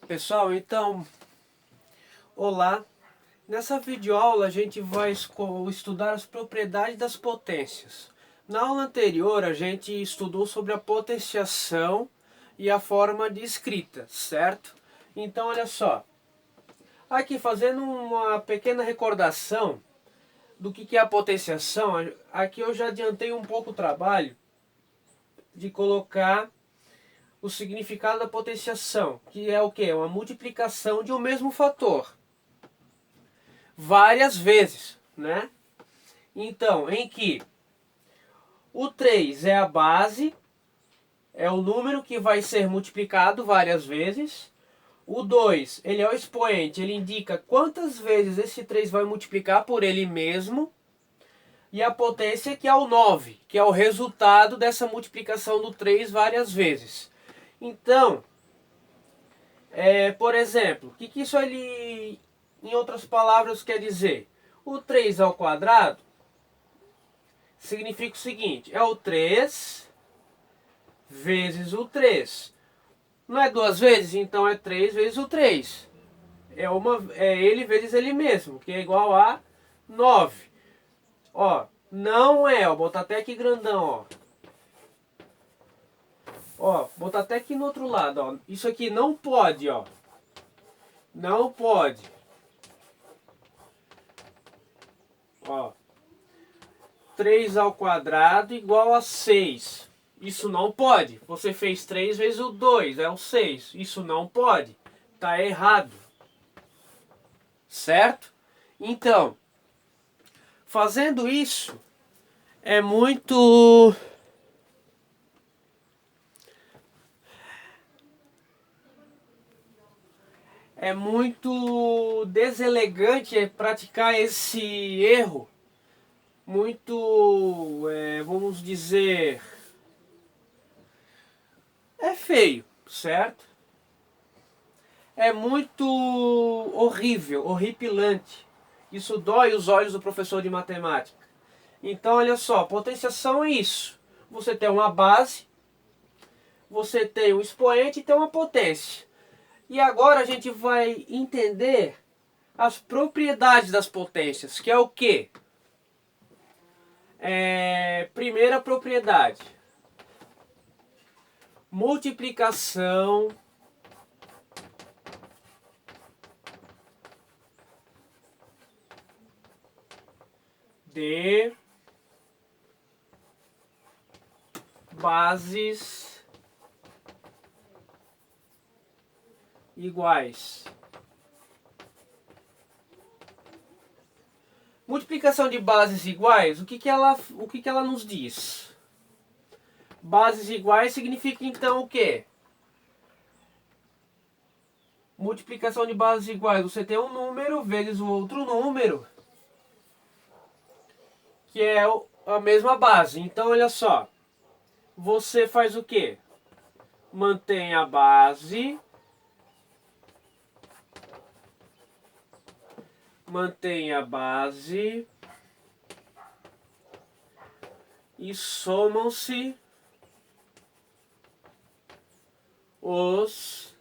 Pessoal, então, olá. Nessa videoaula a gente vai estudar as propriedades das potências. Na aula anterior a gente estudou sobre a potenciação e a forma de escrita, certo? Então olha só, aqui fazendo uma pequena recordação do que é a potenciação, aqui eu já adiantei um pouco o trabalho de colocar o significado da potenciação, que é o que? Uma multiplicação de um mesmo fator várias vezes, né? Então, em que o 3 é a base, é o número que vai ser multiplicado várias vezes. O 2, ele é o expoente, ele indica quantas vezes esse 3 vai multiplicar por ele mesmo. E a potência, que é o 9, que é o resultado dessa multiplicação do 3 várias vezes. Então, por exemplo, o que isso ele, em outras palavras, quer dizer? O 3 ao quadrado significa o seguinte, é o 3 vezes o 3. Não é duas vezes? Então é 3 vezes o 3. É ele vezes ele mesmo, que é igual a 9. Ó, não é, ó, botar até aqui grandão, ó. Ó, botar até aqui no outro lado, ó. Isso aqui não pode, ó. Não pode. Ó. 3 ao quadrado igual a 6. Isso não pode. Você fez 3 vezes o 2, é o 6. Isso não pode. Tá errado. Certo? Então, fazendo isso, é muito deselegante praticar esse erro. Muito, vamos dizer, é feio, certo? É muito horrível, horripilante. Isso dói os olhos do professor de matemática. Então, olha só, potenciação é isso. Você tem uma base, você tem um expoente e tem uma potência. E agora a gente vai entender as propriedades das potências, que é o quê? Primeira propriedade. Multiplicação de bases iguais. Multiplicação de bases iguais, o que ela nos diz? Bases iguais significa então o quê? Multiplicação de bases iguais, você tem um número vezes o outro número, que é a mesma base. Então, olha só, você faz o quê? Mantém a base, e somam-se os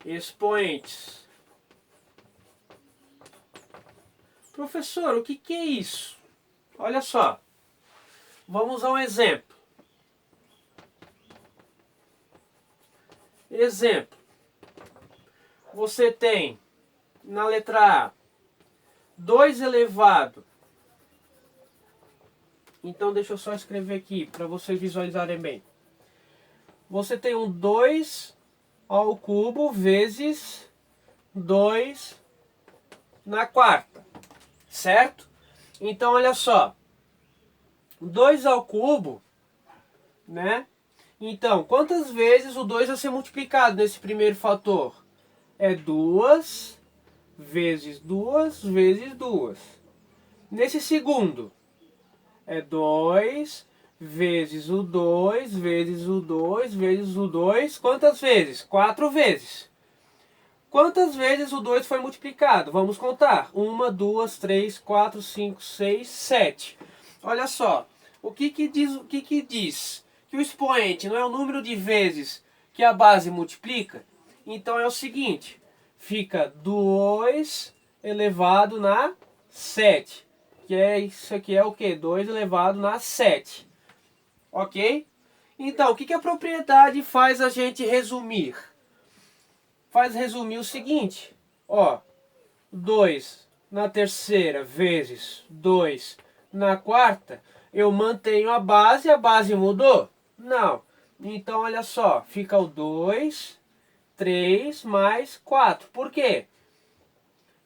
expoentes. Professor, o que é isso? Olha só, vamos a um exemplo. Exemplo, você tem na letra A 2 elevado. Então deixa eu só escrever aqui para vocês visualizarem bem. Você tem um 2 ao cubo vezes 2 na quarta, certo? Então olha só, 2 ao cubo, né? Então, quantas vezes o 2 vai ser multiplicado nesse primeiro fator? É 2 vezes 2 vezes 2. Nesse segundo, é 2 vezes o 2 vezes o 2 vezes o 2. Quantas vezes? 4 vezes. Quantas vezes o 2 foi multiplicado? Vamos contar. 1, 2, 3, 4, 5, 6, 7. Olha só. O que diz? Que o expoente não é o número de vezes que a base multiplica? Então é o seguinte, fica 2 elevado na 7. Que é isso aqui é o que? 2 elevado na 7. Ok? Então, o que a propriedade faz a gente resumir? Faz resumir o seguinte, ó, 2 na terceira vezes 2 na quarta, eu mantenho a base mudou? Não. Então, olha só, fica o 2, 3 mais 4. Por quê?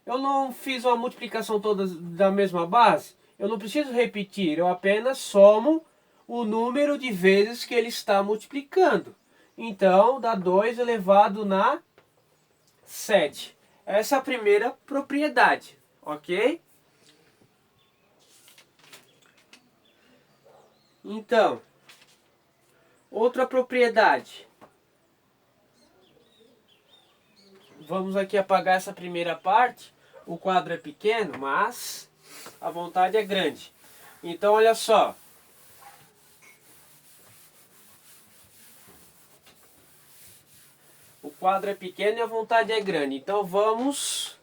Eu não fiz uma multiplicação toda da mesma base, eu não preciso repetir, eu apenas somo o número de vezes que ele está multiplicando. Então, dá 2 elevado na 7. Essa é a primeira propriedade, ok? Então, outra propriedade. Vamos aqui apagar essa primeira parte. O quadro é pequeno, mas a vontade é grande. Então, olha só. O quadro é pequeno e a vontade é grande. Então vamos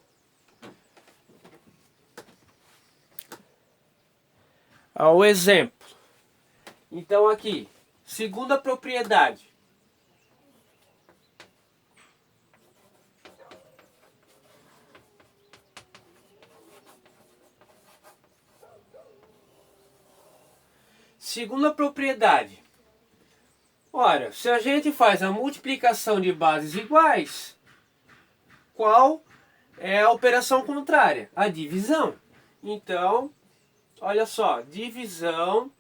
ao exemplo. Então aqui, segunda propriedade. Segunda propriedade. Ora, se a gente faz a multiplicação de bases iguais, qual é a operação contrária? A divisão. Então, olha só, divisão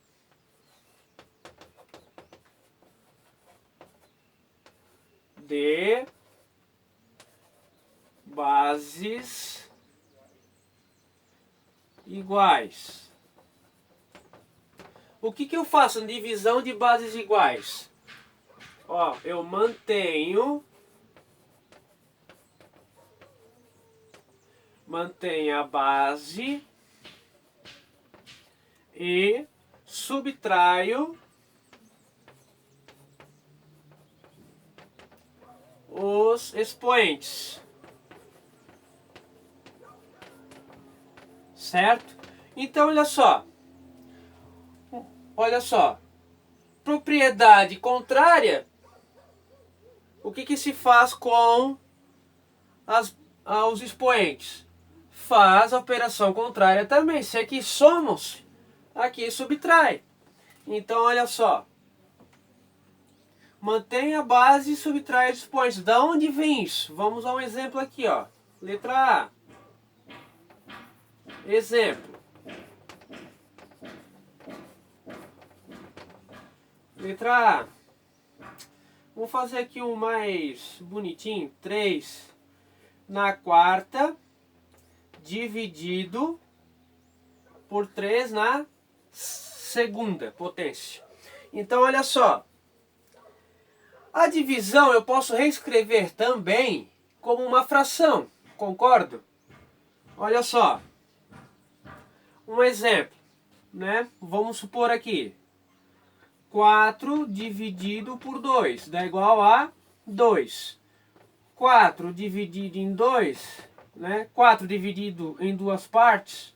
de bases iguais. O que eu faço em divisão de bases iguais? Ó, eu mantenho a base e subtraio os expoentes. Certo? Então, olha só. Olha só. Propriedade contrária. O que se faz com os expoentes? Faz a operação contrária também. Se aqui somam-se, aqui subtrai. Então, olha só. Mantém a base e subtrai os expoentes. Da onde vem isso? Vamos a um exemplo aqui, ó. Letra A. Exemplo. Letra A. Vou fazer aqui um mais bonitinho. 3 na quarta dividido por 3 na segunda potência. Então, olha só. A divisão eu posso reescrever também como uma fração. Concordo? Olha só. Um exemplo, né? Vamos supor aqui. 4 dividido por 2 dá igual a 2. 4 dividido em 2, né? 4 dividido em duas partes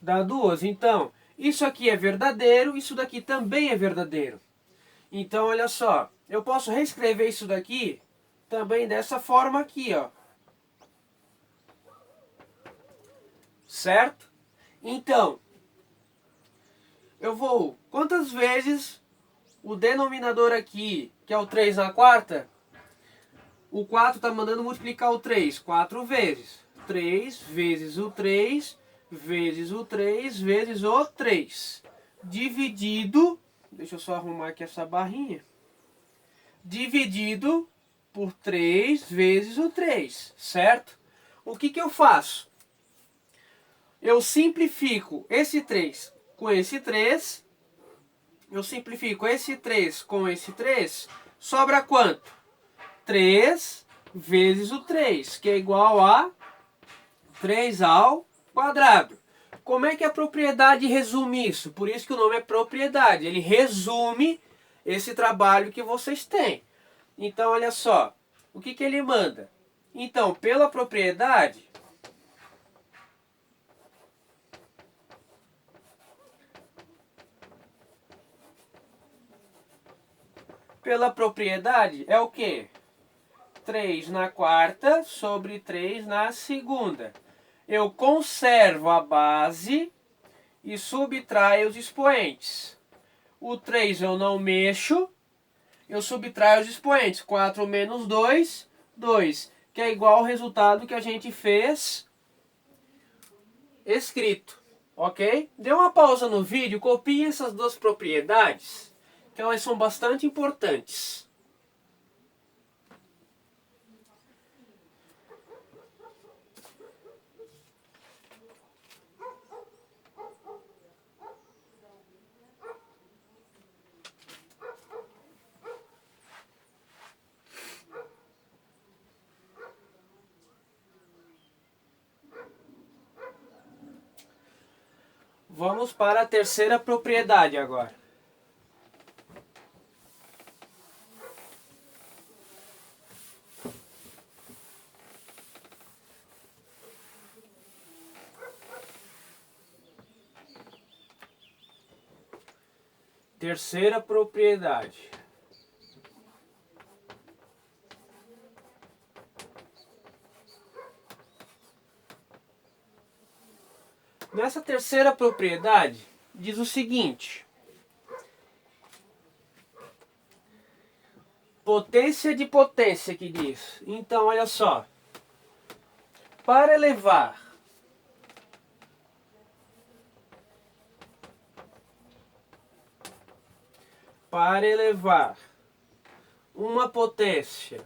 dá 2. Então, isso aqui é verdadeiro, isso daqui também é verdadeiro. Então, olha só, eu posso reescrever isso daqui também dessa forma aqui, ó. Certo? Então, eu vou... Quantas vezes o denominador aqui, que é o 3 na quarta, o 4 está mandando multiplicar o 3 4 vezes. 3 vezes o 3, vezes o 3, vezes o 3. Dividido, deixa eu só arrumar aqui essa barrinha. Dividido por 3 vezes o 3, certo? O que eu faço? Eu simplifico esse 3 com esse 3. Eu simplifico esse 3 com esse 3. Sobra quanto? 3 vezes o 3, que é igual a 3 ao quadrado. Como é que a propriedade resume isso? Por isso que o nome é propriedade. Ele resume esse trabalho que vocês têm. Então, olha só. o que ele manda? Então, pela propriedade, é o quê? 3 na quarta sobre 3 na segunda. Eu conservo a base e subtraio os expoentes. O 3 eu não mexo, eu subtraio os expoentes. 4 menos 2, 2, que é igual ao resultado que a gente fez escrito, ok? Dê uma pausa no vídeo, copie essas duas propriedades, que elas são bastante importantes. Vamos para a terceira propriedade agora. Terceira propriedade. Nessa terceira propriedade, diz o seguinte: potência de potência que diz. Então, olha só. Para elevar uma potência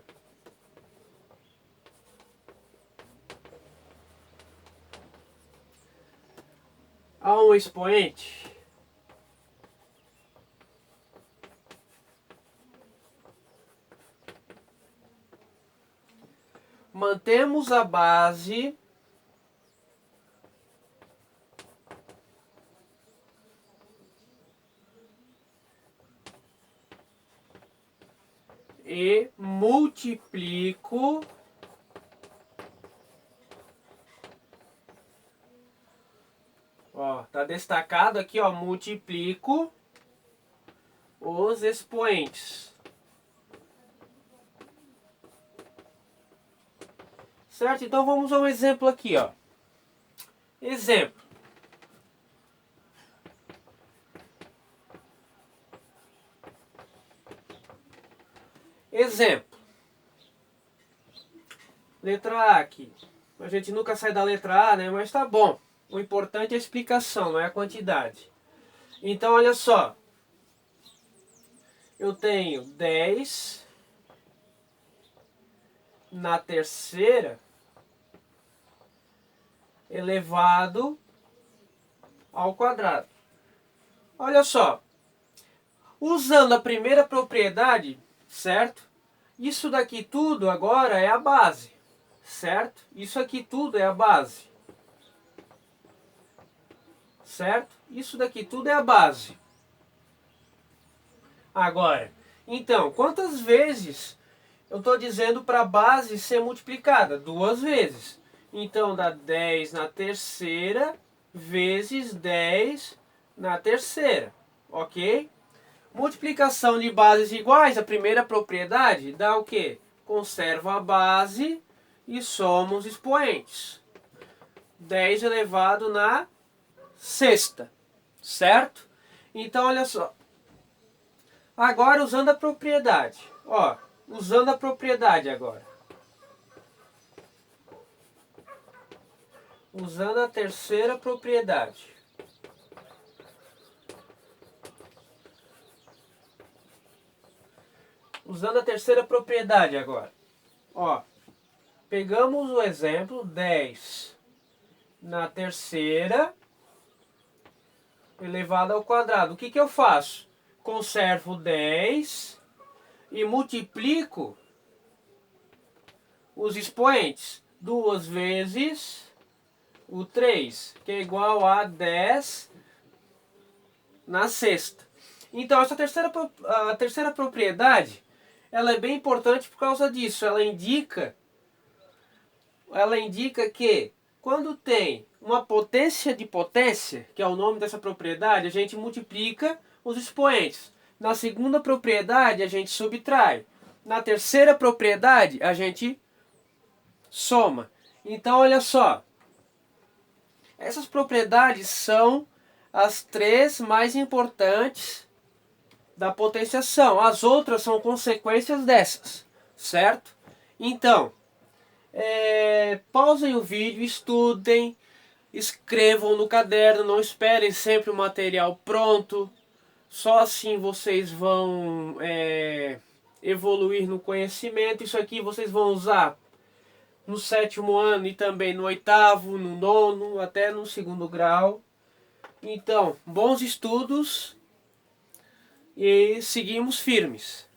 a um expoente, mantemos a base e multiplico ó, tá destacado aqui, ó, multiplico os expoentes. Certo? Então vamos a um exemplo aqui, ó. Exemplo. Exemplo. Letra A aqui. A gente nunca sai da letra A, né? Mas tá bom. O importante é a explicação, não é a quantidade. Então, olha só. Eu tenho 10 na terceira elevado ao quadrado. Olha só. Usando a primeira propriedade, certo? Isso daqui tudo agora é a base, certo? Isso aqui tudo é a base, certo? Isso daqui tudo é a base. Agora, então, quantas vezes eu estou dizendo para a base ser multiplicada? 2 vezes. Então, dá 10 na terceira vezes 10 na terceira, ok? Multiplicação de bases iguais, a primeira propriedade, dá o quê? Conserva a base e soma os expoentes. 10 elevado na sexta, certo? Então, olha só. Agora, usando a propriedade. Ó, usando a propriedade agora. Usando a terceira propriedade. Usando a terceira propriedade agora. Ó, pegamos o exemplo 10 na terceira elevado ao quadrado. O que eu faço? Conservo 10 e multiplico os expoentes. 2 vezes o 3, que é igual a 10 na sexta. Então, essa terceira propriedade, ela é bem importante por causa disso. Ela indica que quando tem uma potência de potência, que é o nome dessa propriedade, a gente multiplica os expoentes. Na segunda propriedade, a gente subtrai. Na terceira propriedade, a gente soma. Então, olha só. Essas propriedades são as três mais importantes da potenciação. As outras são consequências dessas, certo? Então, pausem o vídeo, estudem, escrevam no caderno, não esperem sempre o material pronto. Só assim vocês vão evoluir no conhecimento. Isso aqui vocês vão usar no 7º ano e também no 8º, no 9º, até no 2º grau. Então, bons estudos e seguimos firmes.